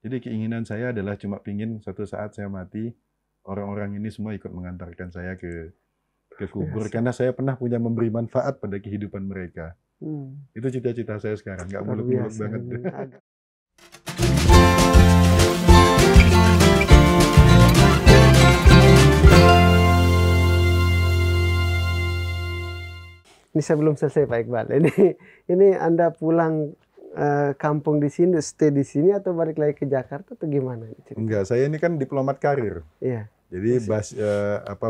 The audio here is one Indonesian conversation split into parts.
Jadi keinginan saya adalah cuma pingin suatu saat saya mati, orang-orang ini semua ikut mengantarkan saya ke kubur, karena saya pernah punya memberi manfaat pada kehidupan mereka. Itu cita-cita saya sekarang, nggak Luar muluk-muluk biasa banget. ini. Ini saya belum selesai Pak Iqbal. Ini Anda pulang kampung di sini, stay di sini atau balik lagi ke Jakarta atau gimana? Enggak, saya ini kan diplomat karir. Iya. Jadi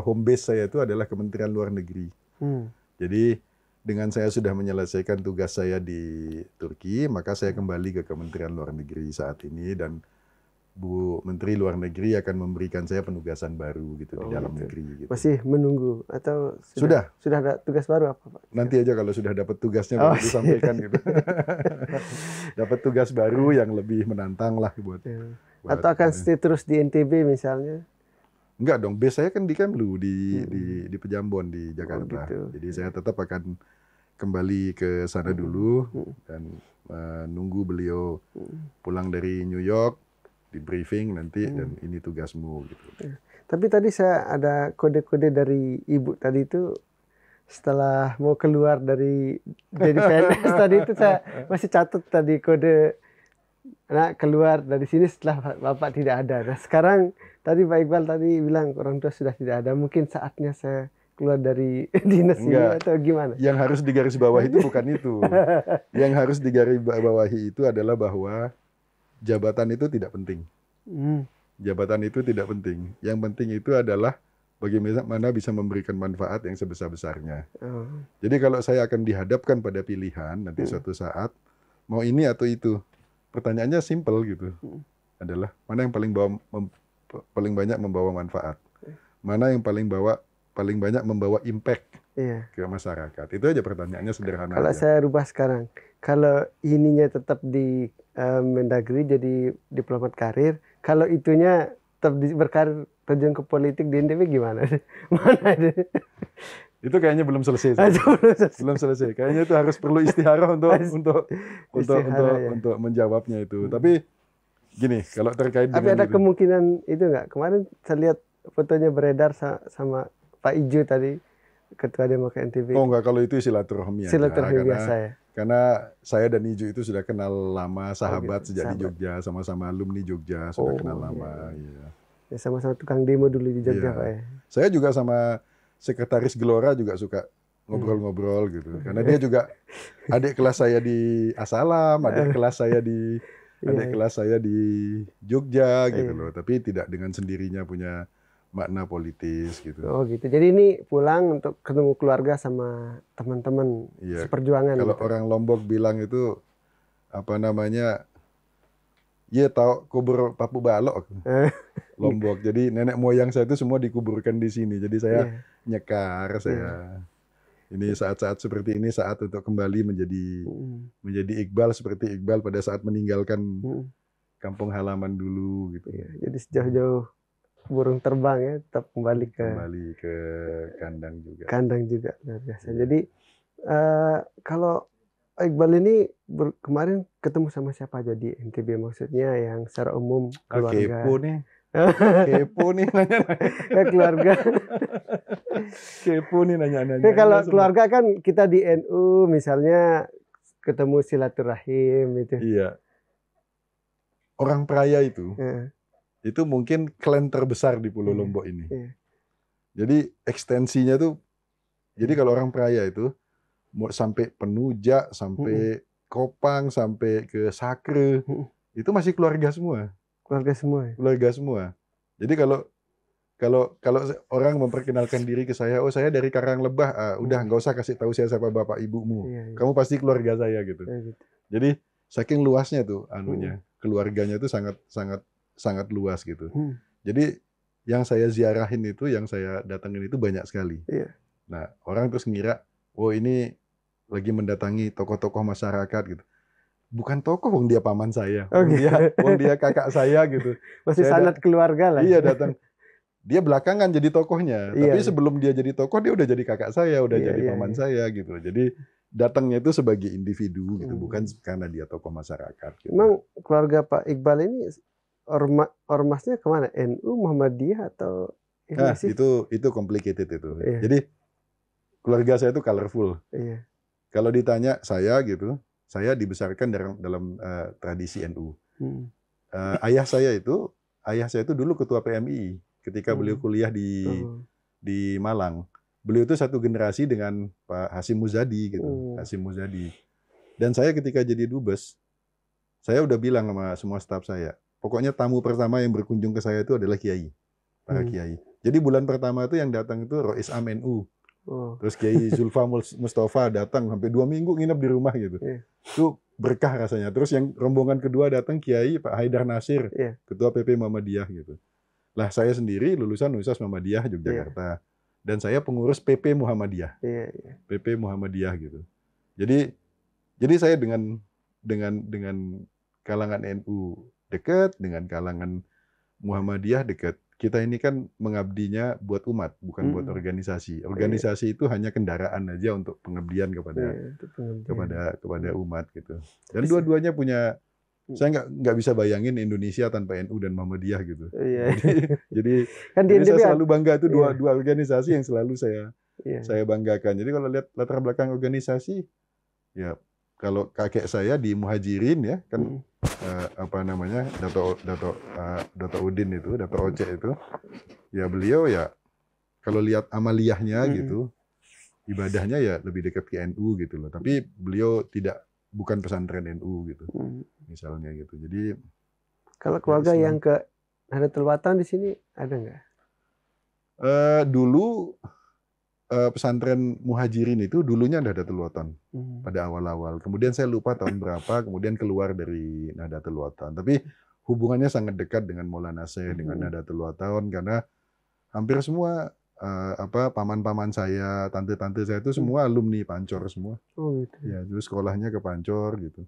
home base saya itu adalah Kementerian Luar Negeri. Jadi dengan saya sudah menyelesaikan tugas saya di Turki, maka saya kembali ke Kementerian Luar Negeri saat ini, dan Bu Menteri Luar Negeri akan memberikan saya penugasan baru gitu di dalam negeri. Gitu. Masih menunggu atau sudah ada tugas baru apa Pak? Nanti aja kalau sudah dapat tugasnya baru disampaikan gitu. Dapat tugas baru yang lebih menantang lah buat atau akan stay terus di NTB misalnya? Enggak dong, base saya kan di Kemlu di Pejambon di Jakarta. Gitu. Jadi saya tetap akan kembali ke sana dulu dan menunggu beliau pulang dari New York, di briefing nanti dan ini tugasmu gitu. Tapi tadi saya ada kode-kode dari Ibu tadi itu setelah mau keluar dari jadi PNS tadi itu saya masih catat tadi kode keluar dari sini setelah Bapak tidak ada. Nah sekarang tadi Pak Iqbal tadi bilang orang tua sudah tidak ada, mungkin saatnya saya keluar dari dinas ini atau gimana? Yang harus digarisbawahi itu bukan itu. Yang harus digarisbawahi itu adalah bahwa jabatan itu tidak penting. Jabatan itu tidak penting. Yang penting itu adalah bagaimana bisa memberikan manfaat yang sebesar-besarnya. Jadi kalau saya akan dihadapkan pada pilihan nanti suatu saat, mau ini atau itu, pertanyaannya simple gitu. Adalah mana yang paling banyak membawa manfaat, mana yang paling banyak membawa impact ke masyarakat. Itu aja pertanyaannya, sederhana. Kalau saya rubah sekarang, kalau ininya tetap di Mendagri jadi diplomat karir, kalau itunya tetap berkarir terjun ke politik di NTB gimana? Mana itu? Itu kayaknya belum selesai. Belum selesai. Kayaknya itu harus perlu istikharah untuk menjawabnya itu. Tapi gini, kalau terkait dengan tapi ada kemungkinan itu nggak? Kemarin saya lihat fotonya beredar sama Pak Ijo tadi, Ketua Demokrat NTB. Oh enggak, kalau itu silaturahmi aja. Silaturahmi biasa ya. Karena saya dan Ijo itu sudah kenal lama, sahabat sejak di Jogja, sama-sama alumni Jogja, sudah kenal lama. Ya, sama-sama tukang demo dulu di Jogja Pak ya. Saya juga sama Sekretaris Gelora juga suka ngobrol-ngobrol gitu. Karena dia juga adik kelas saya di Asalam, adik kelas saya di Jogja gitu loh. Tapi tidak dengan sendirinya punya makna politis gitu. Oh gitu. Jadi ini pulang untuk ketemu keluarga sama teman-teman seperjuangan. Kalau orang Lombok bilang itu apa namanya? Iya tahu kubur Papu Balok. Lombok. Jadi nenek moyang saya itu semua dikuburkan di sini. Jadi saya nyekar saya. Ini saat-saat seperti ini saat untuk kembali menjadi Iqbal seperti Iqbal pada saat meninggalkan kampung halaman dulu gitu. Jadi sejauh-jauh burung terbang ya, tetap kembali ke kandang juga. Kandang juga luar biasa. Jadi kalau Iqbal ini kemarin ketemu sama siapa aja di NTB, maksudnya yang secara umum keluarga. Kepo nih nanya-nanya. Keluarga. Kepo nih nanya-nanya. Kalau keluarga kan kita di NU misalnya ketemu silaturahim itu. Iya. Orang Peraya itu mungkin klan terbesar di Pulau Lombok ini. Jadi ekstensinya tuh, jadi kalau orang Peraya itu mau sampai Penuja, sampai Kopang, sampai ke Sakre, itu masih keluarga semua. Keluarga semua. Jadi kalau orang memperkenalkan diri ke saya, oh saya dari Karanglebah, udah nggak usah kasih tahu saya siapa bapak ibumu, kamu pasti keluarga saya gitu. Jadi saking luasnya tuh keluarganya tuh sangat luas gitu. Jadi yang saya ziarahin itu, yang saya datengin itu banyak sekali. Nah orang terus ngira, oh ini lagi mendatangi tokoh-tokoh masyarakat gitu. Bukan tokoh, wong dia paman saya, wong dia kakak saya gitu. Masih sangat keluarga lah. Iya datang. Dia belakangan jadi tokohnya, tapi sebelum dia jadi tokoh dia udah jadi kakak saya, udah jadi paman saya gitu. Jadi datangnya itu sebagai individu gitu, bukan karena dia tokoh masyarakat. Gitu. Memang keluarga Pak Iqbal ini ormasnya kemana? NU, Muhammadiyah atau Nah, itu complicated itu. Iya. Jadi keluarga saya itu colorful. Iya. Kalau ditanya saya gitu, saya dibesarkan dalam tradisi NU. Ayah saya itu dulu ketua PMI ketika beliau kuliah di Malang. Beliau itu satu generasi dengan Pak Hasyim Muzadi gitu, Hasyim Muzadi. Dan saya ketika jadi dubes, saya udah bilang sama semua staf saya, pokoknya tamu pertama yang berkunjung ke saya itu adalah kiai, para kiai. Jadi bulan pertama itu yang datang itu Rois Am NU. Terus Kiai Zulfa Mustafa datang sampai 2 minggu nginep di rumah gitu. Itu berkah rasanya. Terus yang rombongan kedua datang Kiai Pak Haidar Nasir, Ketua PP Muhammadiyah gitu. Lah saya sendiri lulusan Universitas Muhammadiyah Yogyakarta. Dan saya pengurus PP Muhammadiyah. PP Muhammadiyah gitu. Jadi saya dengan kalangan NU dekat, dengan kalangan Muhammadiyah dekat. Kita ini kan mengabdinya buat umat, bukan buat organisasi. Organisasi itu hanya kendaraan aja untuk pengabdian kepada umat gitu. Dan dua-duanya punya, saya nggak bisa bayangin Indonesia tanpa NU dan Muhammadiyah gitu. Jadi saya selalu bangga itu dua organisasi yang selalu saya banggakan. Jadi kalau lihat latar belakang organisasi, ya kalau kakek saya di Muhajirin ya kan. Dato Udin itu, Dato Oce itu, ya beliau ya kalau lihat amaliyahnya gitu, ibadahnya ya lebih dekat ke NU gitu loh. Tapi beliau bukan pesantren NU gitu, misalnya gitu. Jadi kalau keluarga yang ke Nahdlatul Watan di sini ada nggak? Dulu pesantren Muhajirin itu dulunya Nahdlatul Watan pada awal-awal. Kemudian saya lupa tahun berapa, kemudian keluar dari Nahdlatul Watan. Tapi hubungannya sangat dekat dengan Maulana Syekh, dengan Nahdlatul Watan karena hampir semua paman-paman saya, tante-tante saya itu semua alumni Pancor semua. Gitu. Ya, terus sekolahnya ke Pancor gitu.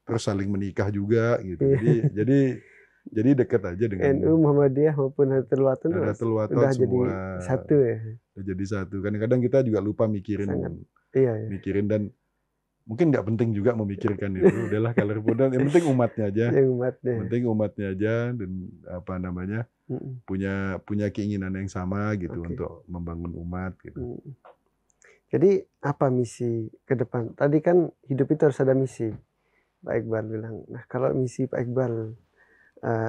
Terus saling menikah juga gitu. Jadi dekat aja dengan NU, Muhammadiyah maupun Nahdlatul Watan udah jadi satu ya. Udah jadi satu. Kadang-kadang kita juga lupa mikirin dan mungkin nggak penting juga memikirkan itu. Udahlah colorful dan yang penting umatnya aja. Yang penting umatnya aja dan punya keinginan yang sama gitu untuk membangun umat gitu. Jadi apa misi ke depan? Tadi kan hidup itu harus ada misi. Pak Iqbal bilang. Nah, kalau misi Pak Iqbal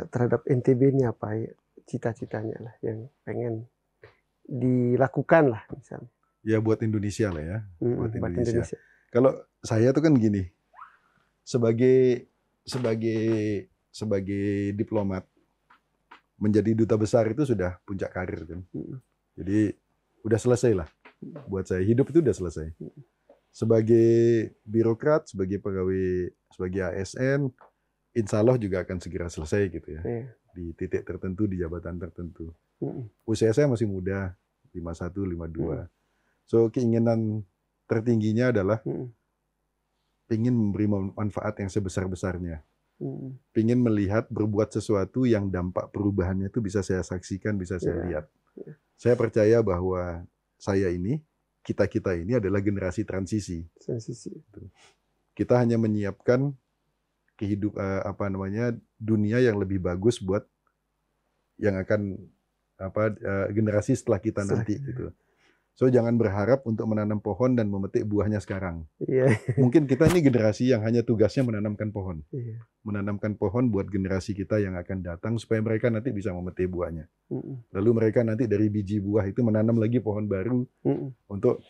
terhadap NTB ini apa ya? Cita-citanya lah yang pengen dilakukan lah misalnya. Ya buat Indonesia lah ya. Buat Indonesia. Kalau saya tuh kan gini, sebagai diplomat menjadi duta besar itu sudah puncak karir kan. Jadi udah selesai lah. Buat saya hidup itu udah selesai. Sebagai birokrat, sebagai pegawai, sebagai ASN, insya Allah juga akan segera selesai gitu ya. Di titik tertentu, di jabatan tertentu. Usia saya masih muda, 51, 52. So keinginan tertingginya adalah ingin memberi manfaat yang sebesar-besarnya. Ingin melihat berbuat sesuatu yang dampak perubahannya itu bisa saya saksikan, bisa saya lihat. Saya percaya bahwa kita ini adalah generasi transisi. Kita hanya menyiapkan dunia yang lebih bagus buat yang akan generasi setelah kita nanti gitu. So jangan berharap untuk menanam pohon dan memetik buahnya sekarang. Mungkin kita ini generasi yang hanya tugasnya menanamkan pohon. Menanamkan pohon buat generasi kita yang akan datang supaya mereka nanti bisa memetik buahnya. Lalu mereka nanti dari biji buah itu menanam lagi pohon baru untuk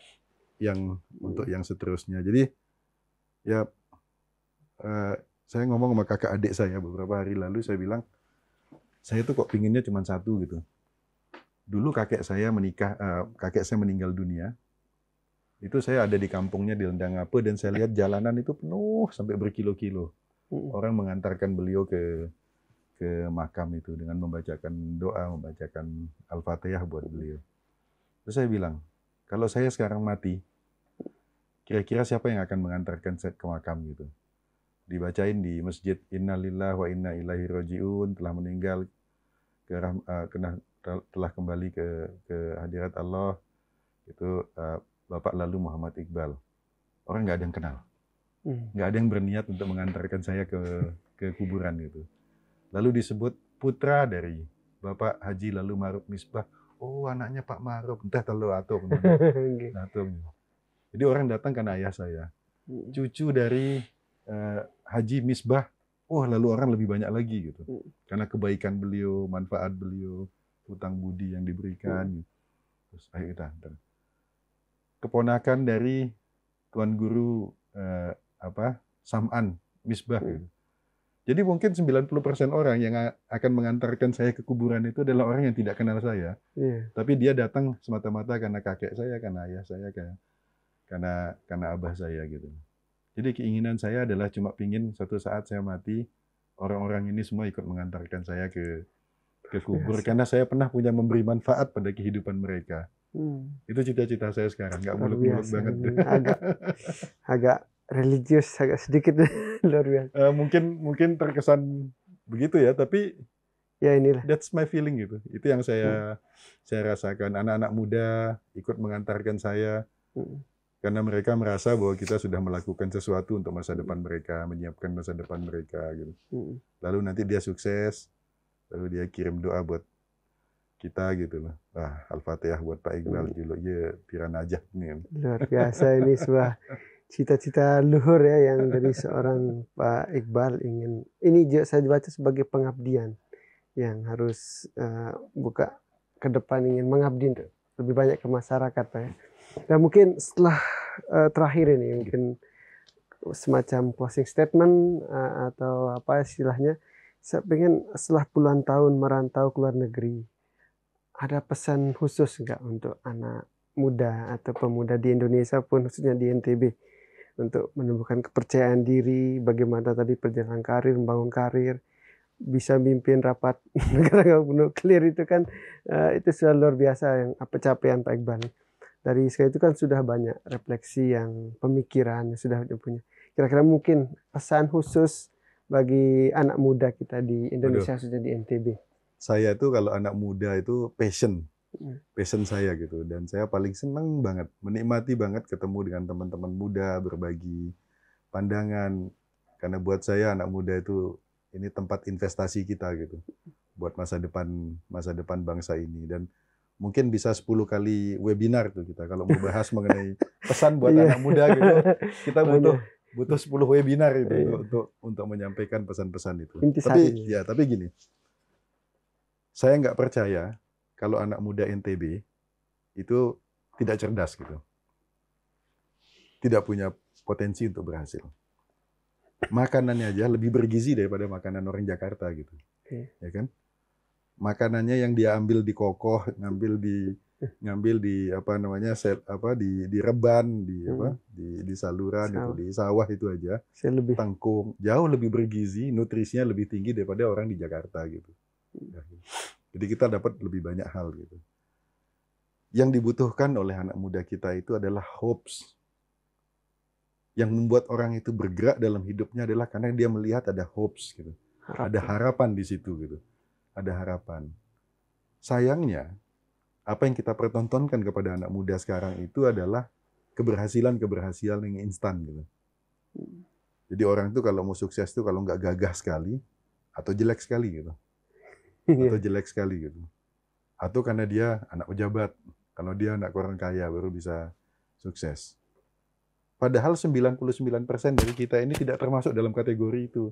yang seterusnya. Jadi ya saya ngomong sama kakak adik saya beberapa hari lalu, saya bilang, saya tuh kok pinginnya cuma satu gitu. Dulu kakek saya meninggal dunia. Itu saya ada di kampungnya di Lendangape dan saya lihat jalanan itu penuh sampai berkilo-kilo. Orang mengantarkan beliau ke makam itu dengan membacakan doa, membacakan Al-Fatihah buat beliau. Terus saya bilang, kalau saya sekarang mati, kira-kira siapa yang akan mengantarkan saya ke makam gitu? Dibacain di masjid, innalillahi wa inna ilaihi raji'un, telah meninggal, telah kembali ke hadirat Allah, itu Bapak lalu Muhammad Iqbal. Orang nggak ada yang kenal, nggak ada yang berniat untuk mengantarkan saya ke kuburan gitu. Lalu disebut putra dari Bapak Haji Lalu Maruf Misbah. Oh, anaknya Pak Maruf, entah terlalu atau datang. Jadi orang datang karena ayah saya. Cucu dari Haji Misbah, lalu orang lebih banyak lagi gitu. Karena kebaikan beliau, manfaat beliau, hutang budi yang diberikan. Terus ayo kita antar. Keponakan dari Tuan Guru Sam'an Misbah. Gitu. Jadi mungkin 90% orang yang akan mengantarkan saya ke kuburan itu adalah orang yang tidak kenal saya. Tapi dia datang semata-mata karena kakek saya, karena ayah saya, karena abah saya gitu. Jadi keinginan saya adalah cuma pingin suatu saat saya mati, orang-orang ini semua ikut mengantarkan saya ke kubur. Karena saya pernah punya memberi manfaat pada kehidupan mereka. Itu cita-cita saya sekarang, nggak muluk-muluk banget. Agak religius, agak sedikit luar biasa. Mungkin terkesan begitu ya, tapi ya inilah. That's my feeling gitu. Itu yang saya rasakan. Anak-anak muda ikut mengantarkan saya karena mereka merasa bahwa kita sudah melakukan sesuatu untuk masa depan mereka, menyiapkan masa depan mereka gitu. Lalu nanti dia sukses, lalu dia kirim doa buat kita gitu loh. Al-Fatihah buat Pak Iqbal dulu ya, piran aja nih. Luar biasa ini sebuah cita-cita luhur ya yang dari seorang Pak Iqbal ingin. Ini juga saya baca sebagai pengabdian yang harus buka ke depan, ingin mengabdi lebih banyak ke masyarakat Pak ya. Dan mungkin setelah terakhir ini mungkin semacam closing statement atau apa istilahnya, saya pengen setelah puluhan tahun merantau ke luar negeri, ada pesan khusus nggak untuk anak muda atau pemuda di Indonesia pun khususnya di NTB untuk menumbuhkan kepercayaan diri, bagaimana tadi perjalanan karir, membangun karir, bisa mimpin rapat negara nuklir itu kan itu sudah luar biasa yang capaian Pak Iqbal. Dari sekali itu kan sudah banyak refleksi yang pemikiran yang sudah punya. Kira-kira mungkin pesan khusus bagi anak muda kita di Indonesia, khususnya di NTB. Saya tuh kalau anak muda itu passion saya gitu, dan saya paling senang banget, menikmati banget ketemu dengan teman-teman muda, berbagi pandangan, karena buat saya anak muda itu ini tempat investasi kita gitu, buat masa depan bangsa ini. Dan mungkin bisa 10 kali webinar tuh kita kalau mau bahas mengenai pesan buat anak muda gitu, kita butuh 10 webinar itu untuk menyampaikan pesan-pesan itu. Tapi gini, saya nggak percaya kalau anak muda NTB itu tidak cerdas gitu. Tidak punya potensi untuk berhasil. Makanannya aja lebih bergizi daripada makanan orang Jakarta gitu. Ya kan? Makanannya yang dia ambil di kokoh, ngambil di di reban, di saluran itu, di sawah itu aja. Tangkung jauh lebih bergizi, nutrisinya lebih tinggi daripada orang di Jakarta gitu. Jadi kita dapat lebih banyak hal gitu. Yang dibutuhkan oleh anak muda kita itu adalah hopes. Yang membuat orang itu bergerak dalam hidupnya adalah karena dia melihat ada hopes gitu. Ada harapan di situ gitu. Ada harapan. Sayangnya, apa yang kita pertontonkan kepada anak muda sekarang itu adalah keberhasilan yang instan gitu. Jadi orang itu kalau mau sukses itu kalau nggak gagah sekali atau jelek sekali gitu. Atau karena dia anak pejabat, kalau dia anak orang kaya baru bisa sukses. Padahal 99% dari kita ini tidak termasuk dalam kategori itu.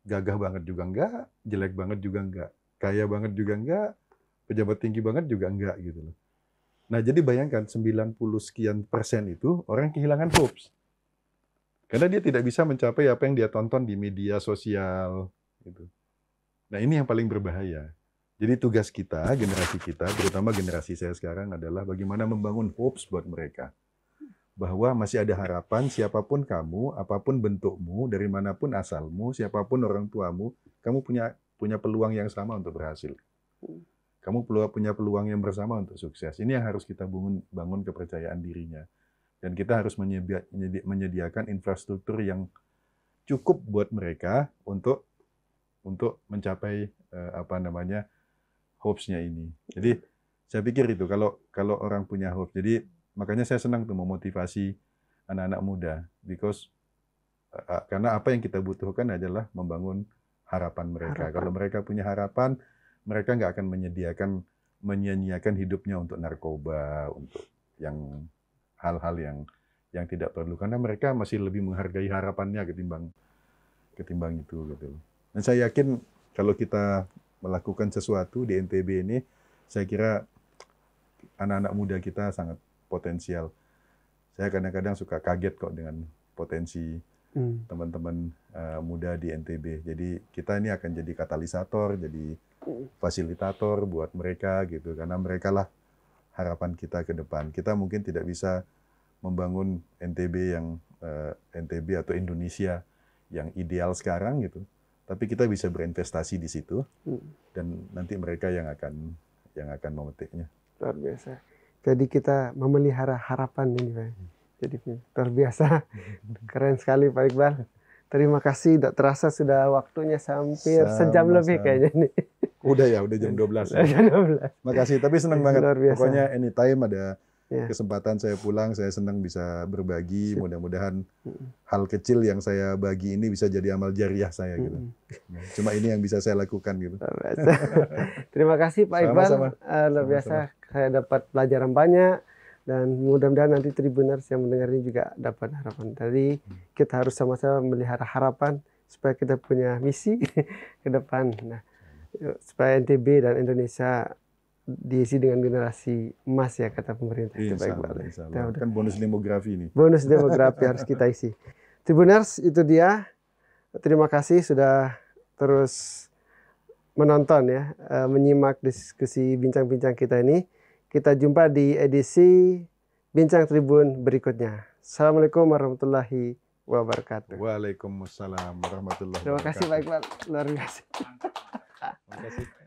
Gagah banget juga enggak, jelek banget juga enggak, kaya banget juga enggak, pejabat tinggi banget juga enggak gitu loh. Nah, jadi bayangkan 90 sekian persen itu orang kehilangan hopes. Karena dia tidak bisa mencapai apa yang dia tonton di media sosial gitu. Nah, ini yang paling berbahaya. Jadi tugas kita, generasi kita, terutama generasi saya sekarang adalah bagaimana membangun hopes buat mereka. Bahwa masih ada harapan, siapapun kamu, apapun bentukmu, dari manapun asalmu, siapapun orang tuamu, kamu punya peluang yang sama untuk berhasil. Kamu punya peluang yang bersama untuk sukses. Ini yang harus kita bangun kepercayaan dirinya. Dan kita harus menyediakan infrastruktur yang cukup buat mereka untuk mencapai hopes-nya ini. Jadi saya pikir itu kalau orang punya hope. Jadi makanya saya senang tuh memotivasi anak-anak muda, karena apa yang kita butuhkan adalah membangun harapan mereka. Kalau mereka punya harapan, mereka nggak akan menyia-nyiakan hidupnya untuk narkoba, untuk yang hal-hal yang tidak perlu, karena mereka masih lebih menghargai harapannya ketimbang itu gitu. Dan saya yakin kalau kita melakukan sesuatu di NTB ini, saya kira anak-anak muda kita sangat potensial. Saya kadang-kadang suka kaget kok dengan potensi teman-teman muda di NTB. Jadi kita ini akan jadi katalisator, jadi fasilitator buat mereka gitu, karena mereka lah harapan kita ke depan. Kita mungkin tidak bisa membangun NTB atau Indonesia yang ideal sekarang gitu, tapi kita bisa berinvestasi di situ dan nanti mereka yang akan memetiknya. Luar biasa. Jadi kita memelihara harapan ini, Pak. Jadi luar biasa. Keren sekali Pak Iqbal. Terima kasih. Tidak terasa sudah waktunya hampir sejam lebih kayaknya nih. Udah jam 12. Jam 12. Makasih, tapi senang banget. Pokoknya anytime ada kesempatan saya pulang, saya senang bisa berbagi. Mudah-mudahan hal kecil yang saya bagi ini bisa jadi amal jariah saya gitu. Cuma ini yang bisa saya lakukan gitu. Terima kasih Pak Iqbal. Luar biasa. Saya dapat pelajaran banyak. Dan mudah-mudahan nanti Tribuners yang mendengar ini juga dapat harapan. Tadi kita harus sama-sama melihara harapan supaya kita punya misi ke depan. Nah, supaya NTB dan Indonesia diisi dengan generasi emas ya, kata pemerintah. Insya Allah. Kan bonus demografi ini. Bonus demografi harus kita isi. Tribuners, itu dia. Terima kasih sudah terus menonton ya, menyimak diskusi bincang-bincang kita ini. Kita jumpa di edisi Bincang Tribun berikutnya. Assalamualaikum warahmatullahi wabarakatuh. Waalaikumsalam warahmatullahi wabarakatuh. Terima kasih Pak Iqbal, luar biasa. Terima kasih.